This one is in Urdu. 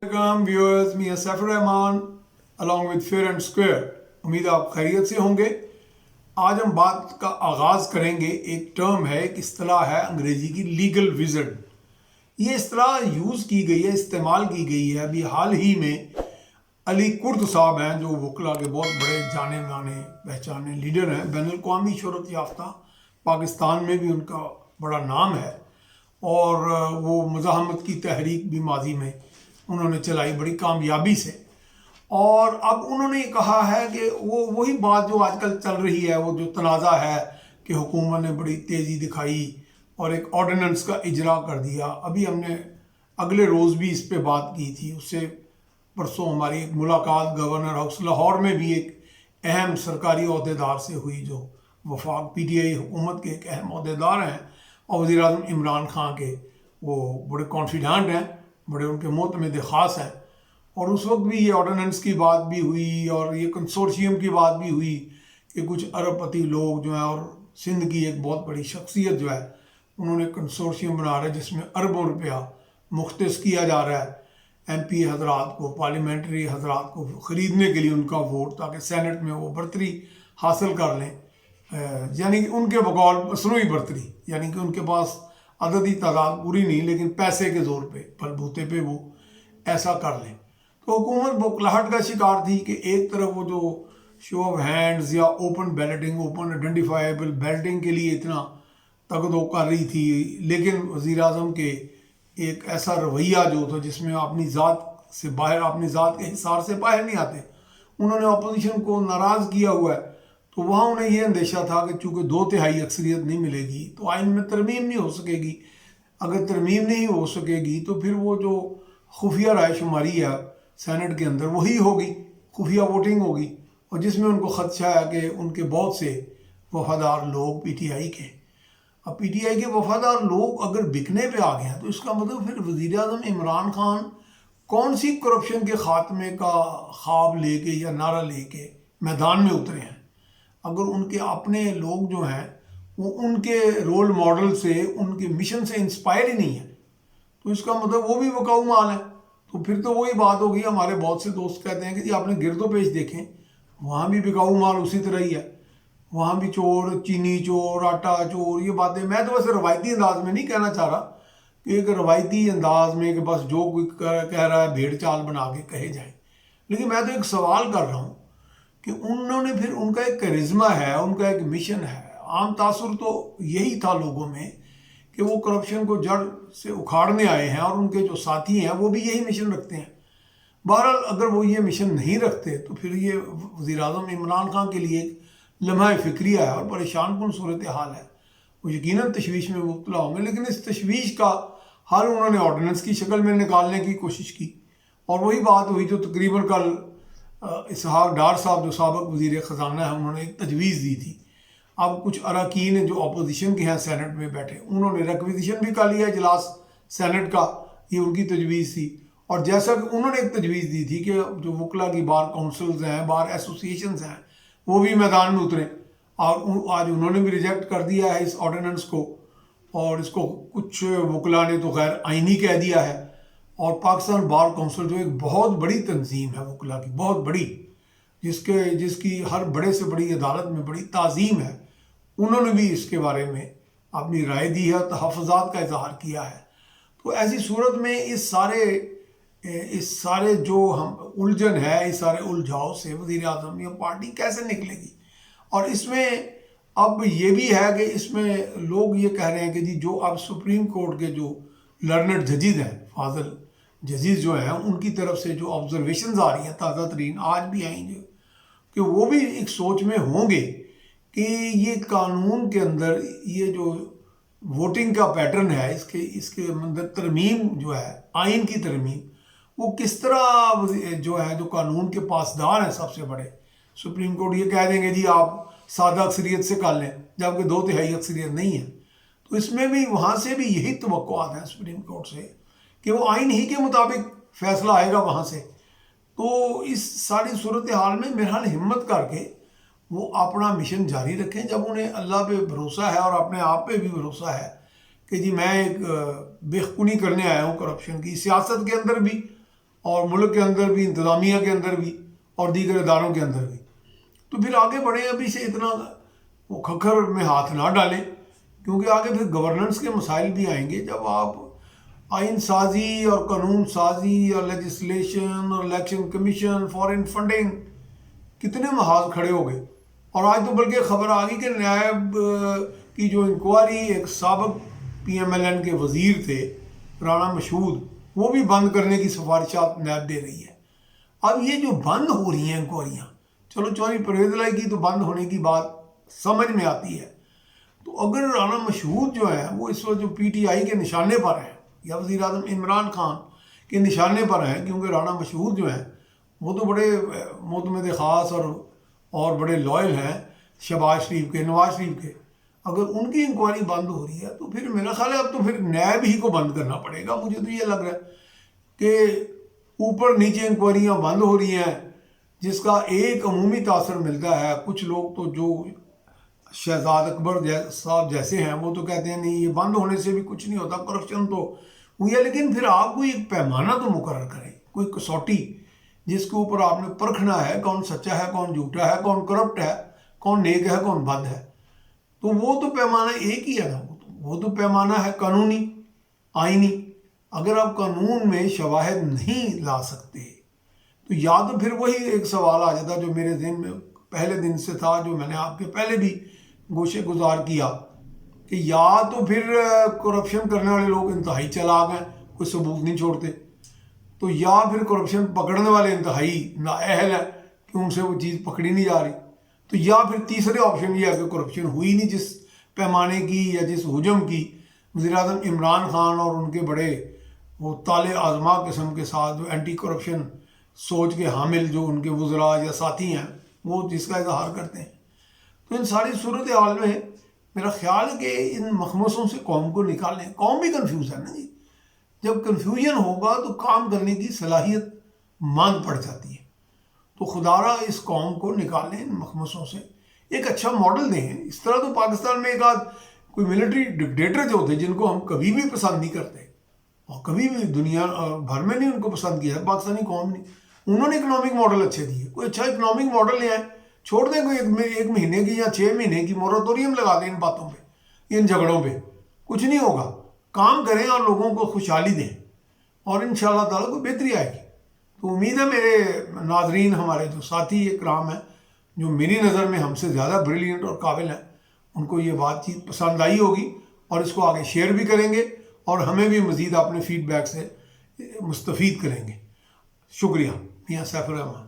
Welcome viewers, Mian Saifur Rahman along with fair and square. امید آپ خیریت سے ہوں گے. آج ہم بات کا آغاز کریں گے. ایک ٹرم ہے، ایک اصطلاح ہے انگریزی کی، لیگل وزرڈ. یہ اصطلاح یوز کی گئی ہے، استعمال کی گئی ہے. ابھی حال ہی میں علی کرد صاحب ہیں جو وکلا کے بہت بڑے جانے مانے پہچانے لیڈر ہیں، بین الاقوامی شہرت یافتہ. پاکستان میں بھی ان کا بڑا نام ہے اور وہ مزاحمت کی تحریک بھی ماضی میں انہوں نے چلائی بڑی کامیابی سے. اور اب انہوں نے کہا ہے کہ وہی بات جو آج کل چل رہی ہے، وہ جو تنازع ہے کہ حکومت نے بڑی تیزی دکھائی اور ایک آرڈیننس کا اجرا کر دیا. ابھی ہم نے اگلے روز بھی اس پہ بات کی تھی. اس سے پرسوں ہماری ایک ملاقات گورنر ہاؤس لاہور میں بھی ایک اہم سرکاری عہدیدار سے ہوئی، جو وفاق پی ٹی آئی حکومت کے ایک اہم عہدیدار ہیں اور وزیر اعظم عمران خان کے وہ بڑے کانفیڈنٹ ہیں، بڑے ان کے معتمد خاص ہیں. اور اس وقت بھی یہ آرڈیننس کی بات بھی ہوئی اور یہ کنسورشیم کی بات بھی ہوئی کہ کچھ ارب پتی لوگ جو ہیں اور سندھ کی ایک بہت بڑی شخصیت جو ہے، انہوں نے کنسورشیم بنا رہا ہے جس میں اربوں روپیہ مختص کیا جا رہا ہے ایم پی حضرات کو، پارلیمنٹری حضرات کو خریدنے کے لیے ان کا ووٹ، تاکہ سینٹ میں وہ برتری حاصل کر لیں. یعنی کہ ان کے بقول مصنوعی برتری، یعنی کہ ان کے پاس عددی تعداد پوری نہیں لیکن پیسے کے زور پہ، بل بوتے پہ وہ ایسا کر لیں. تو حکومت بوکھلاہٹ کا شکار تھی کہ ایک طرف وہ جو شو آف ہینڈز یا open belting, open identifiable belting کے لیے اتنا تگدو کر رہی تھی، لیکن وزیر اعظم کے ایک ایسا رویہ جو تھا جس میں اپنی ذات سے باہر، اپنی ذات کے حصار سے باہر نہیں آتے. انہوں نے اپوزیشن کو ناراض کیا ہوا ہے. تو وہاں انہیں یہ اندیشہ تھا کہ چونکہ 2/3 اکثریت نہیں ملے گی تو آئین میں ترمیم نہیں ہو سکے گی. اگر ترمیم نہیں ہو سکے گی تو پھر وہ جو خفیہ رائے شماری ہے سینٹ کے اندر وہی ہوگی، خفیہ ووٹنگ ہوگی، اور جس میں ان کو خدشہ ہے کہ ان کے بہت سے وفادار لوگ پی ٹی آئی کے، اب پی ٹی آئی کے وفادار لوگ اگر بکنے پہ آ گئے ہیں تو اس کا مطلب پھر وزیر اعظم عمران خان کون سی کرپشن کے خاتمے کا خواب لے کے یا نعرہ لے کے میدان میں اترے ہیں. اگر ان کے اپنے لوگ جو ہیں وہ ان کے رول ماڈل سے، ان کے مشن سے انسپائر ہی نہیں ہیں، تو اس کا مطلب وہ بھی بکاؤ مال ہے. تو پھر تو وہی بات ہوگی. ہمارے بہت سے دوست کہتے ہیں کہ جی آپ نے گرد و پیش دیکھیں، وہاں بھی بکاؤ مال اسی طرح ہی ہے، وہاں بھی چور، چینی چور، آٹا چور، یہ باتیں. میں تو ویسے روایتی انداز میں نہیں کہنا چاہ رہا کہ ایک روایتی انداز میں کہ بس جو کوئی کہہ رہا ہے بھیڑ چال بنا کے کہے جائیں، لیکن میں تو ایک سوال کر رہا ہوں کہ انہوں نے پھر ان کا ایک کرزمہ ہے، ان کا ایک مشن ہے. عام تاثر تو یہی تھا لوگوں میں کہ وہ کرپشن کو جڑ سے اکھاڑنے آئے ہیں، اور ان کے جو ساتھی ہیں وہ بھی یہی مشن رکھتے ہیں. بہرحال اگر وہ یہ مشن نہیں رکھتے تو پھر یہ وزیر اعظم عمران خان کے لیے ایک لمحہ فکریہ ہے اور پریشان کن صورتحال ہے. وہ یقیناً تشویش میں مبتلا ہوں گے، لیکن اس تشویش کا حل انہوں نے آرڈیننس کی شکل میں نکالنے کی کوشش کی. اور وہی بات ہوئی جو تقریباً کل اظہار ڈار صاحب جو سابق وزیر خزانہ ہیں انہوں نے ایک تجویز دی تھی. اب کچھ اراکین جو اپوزیشن کے ہیں سینٹ میں بیٹھے، انہوں نے ریکویزیشن بھی کر لیا اجلاس سینٹ کا، یہ ان کی تجویز تھی. اور جیسا کہ انہوں نے ایک تجویز دی تھی کہ جو وکلا کی بار کونسلز ہیں، بار ایسوسیشنز ہیں، وہ بھی میدان میں اتریں، اور آج انہوں نے بھی ریجیکٹ کر دیا ہے اس آرڈیننس کو. اور اس کو کچھ وکلا نے تو غیر آئینی کہہ دیا ہے. اور پاکستان بار کونسل جو ایک بہت بڑی تنظیم ہے وکلا کی، بہت بڑی، جس کی ہر بڑے سے بڑی عدالت میں بڑی تعظیم ہے، انہوں نے بھی اس کے بارے میں اپنی رائے دی ہے، تحفظات کا اظہار کیا ہے. تو ایسی صورت میں اس سارے جو ہم الجھن ہے، اس سارے الجھاؤ سے وزیر اعظم یا پارٹی کیسے نکلے گی. اور اس میں اب یہ بھی ہے کہ اس میں لوگ یہ کہہ رہے ہیں کہ جی جو اب سپریم کورٹ کے جو لرنڈ ججز ہیں، فاضل ججز جو ہیں، ان کی طرف سے جو آبزرویشنز آ رہی ہیں تازہ ترین، آج بھی آئیں گے، کہ وہ بھی ایک سوچ میں ہوں گے کہ یہ قانون کے اندر یہ جو ووٹنگ کا پیٹرن ہے، اس کے اندر ترمیم جو ہے، آئین کی ترمیم، وہ کس طرح جو ہے، جو قانون کے پاسدار ہیں سب سے بڑے سپریم کورٹ، یہ کہہ دیں گے جی آپ سادہ اکثریت سے کر لیں جبکہ 2/3 اکثریت نہیں ہے. تو اس میں بھی وہاں سے بھی یہی توقعات ہیں سپریم کورٹ سے کہ وہ آئین ہی کے مطابق فیصلہ آئے گا وہاں سے. تو اس ساری صورتحال میں بہرحال ہمت کر کے وہ اپنا مشن جاری رکھیں. جب انہیں اللہ پہ بھروسہ ہے اور اپنے آپ پہ بھی بھروسہ ہے کہ جی میں ایک بے خونی کرنے آیا ہوں کرپشن کی، سیاست کے اندر بھی اور ملک کے اندر بھی، انتظامیہ کے اندر بھی اور دیگر اداروں کے اندر بھی. تو پھر آگے بڑھیں، ابھی سے اتنا وہ کھکھر میں ہاتھ نہ ڈالیں، کیونکہ آگے پھر گورننس کے مسائل بھی آئیں گے. جب آپ آئین سازی اور قانون سازی اور لیجسلیشن اور الیکشن کمیشن، فارن فنڈنگ، کتنے محاذ کھڑے ہو گئے. اور آج تو بلکہ خبر آ گئی کہ نیب کی جو انکوائری ایک سابق پی ایم ایل این کے وزیر تھے رانا مشہود، وہ بھی بند کرنے کی سفارشات نیب دے رہی ہے. اب یہ جو بند ہو رہی ہیں انکوائریاں، چلو چوری پرویز الہی کی تو بند ہونے کی بات سمجھ میں آتی ہے، تو اگر رانا مشہود جو ہے وہ اس وقت جو پی ٹی آئی کے نشانے پر ہیں یا وزیر اعظم عمران خان کے نشانے پر ہیں، کیونکہ رانا مشہود جو ہیں وہ تو بڑے معتمد خاص اور بڑے لائل ہیں شہباز شریف کے، نواز شریف کے، اگر ان کی انکوائری بند ہو رہی ہے تو پھر میرا خیال ہے اب تو پھر نیب ہی کو بند کرنا پڑے گا. مجھے تو یہ لگ رہا ہے کہ اوپر نیچے انکوائریاں بند ہو رہی ہیں، جس کا ایک عمومی تاثر ملتا ہے. کچھ لوگ تو جو شہزاد اکبر صاحب جیسے ہیں وہ تو کہتے ہیں نہیں یہ بند ہونے سے بھی کچھ نہیں ہوتا، کرپشن تو ہوئی ہے. لیکن پھر آپ کوئی ایک پیمانہ تو مقرر کریں، کوئی کسوٹی جس کے اوپر آپ نے پرکھنا ہے کون سچا ہے، کون جھوٹا ہے، کون کرپٹ ہے، کون نیک ہے، کون بد ہے. تو وہ تو پیمانہ ایک ہی ہے نا، وہ تو پیمانہ ہے قانونی، آئینی. اگر آپ قانون میں شواہد نہیں لا سکتے تو یا تو پھر وہی ایک سوال آ جاتا جو میرے ذہن میں پہلے دن سے تھا، جو میں نے آپ کے پہلے بھی گوشے گزار کیا، کہ یا تو پھر کرپشن کرنے والے لوگ انتہائی چلاک ہیں، کوئی ثبوت نہیں چھوڑتے، تو یا پھر کرپشن پکڑنے والے انتہائی نااہل ہیں کہ ان سے وہ چیز پکڑی نہیں جا رہی، تو یا پھر تیسرے آپشن یہ ہے کہ کرپشن ہوئی نہیں جس پیمانے کی یا جس حجم کی وزیر اعظم عمران خان اور ان کے بڑے وہ طالع آزما قسم کے ساتھ جو اینٹی کرپشن سوچ کے حامل جو ان کے وزراء یا ساتھی ہیں وہ جس کا اظہار کرتے ہیں. تو ان ساری صورتحال میں میرا خیال ہے کہ ان مخمصوں سے قوم کو نکالیں. قوم بھی کنفیوز ہے نا جی، جب کنفیوژن ہوگا تو کام کرنے کی صلاحیت ماند پڑ جاتی ہے. تو خدارہ اس قوم کو نکالیں ان مخمصوں سے، ایک اچھا ماڈل دیں. اس طرح تو پاکستان میں ایک آدھ کوئی ملٹری ڈکٹیٹر جو ہوتے ہیں جن کو ہم کبھی بھی پسند نہیں کرتے اور کبھی بھی دنیا بھر میں نہیں ان کو پسند کیا ہے، پاکستانی قوم نے، انہوں نے اکنامک ماڈل اچھے دیے. کوئی اچھا اکنامک ماڈل لے آئیں، چھوڑ دیں کوئی ایک مہینے کی یا 6 مہینے کی موراتوریم لگا دیں ان باتوں پہ، ان جھگڑوں پہ. کچھ نہیں ہوگا، کام کریں اور لوگوں کو خوشحالی دیں اور انشاءاللہ تعالیٰ کوئی بہتری آئے گی. تو امید ہے میرے ناظرین، ہمارے جو ساتھی اکرام ہیں جو میری نظر میں ہم سے زیادہ بریلینٹ اور قابل ہیں، ان کو یہ بات چیت پسند آئی ہوگی اور اس کو آگے شیئر بھی کریں گے اور ہمیں بھی مزید اپنے فیڈ بیک سے مستفید کریں گے. شکریہ. میاں سیفر رحمان.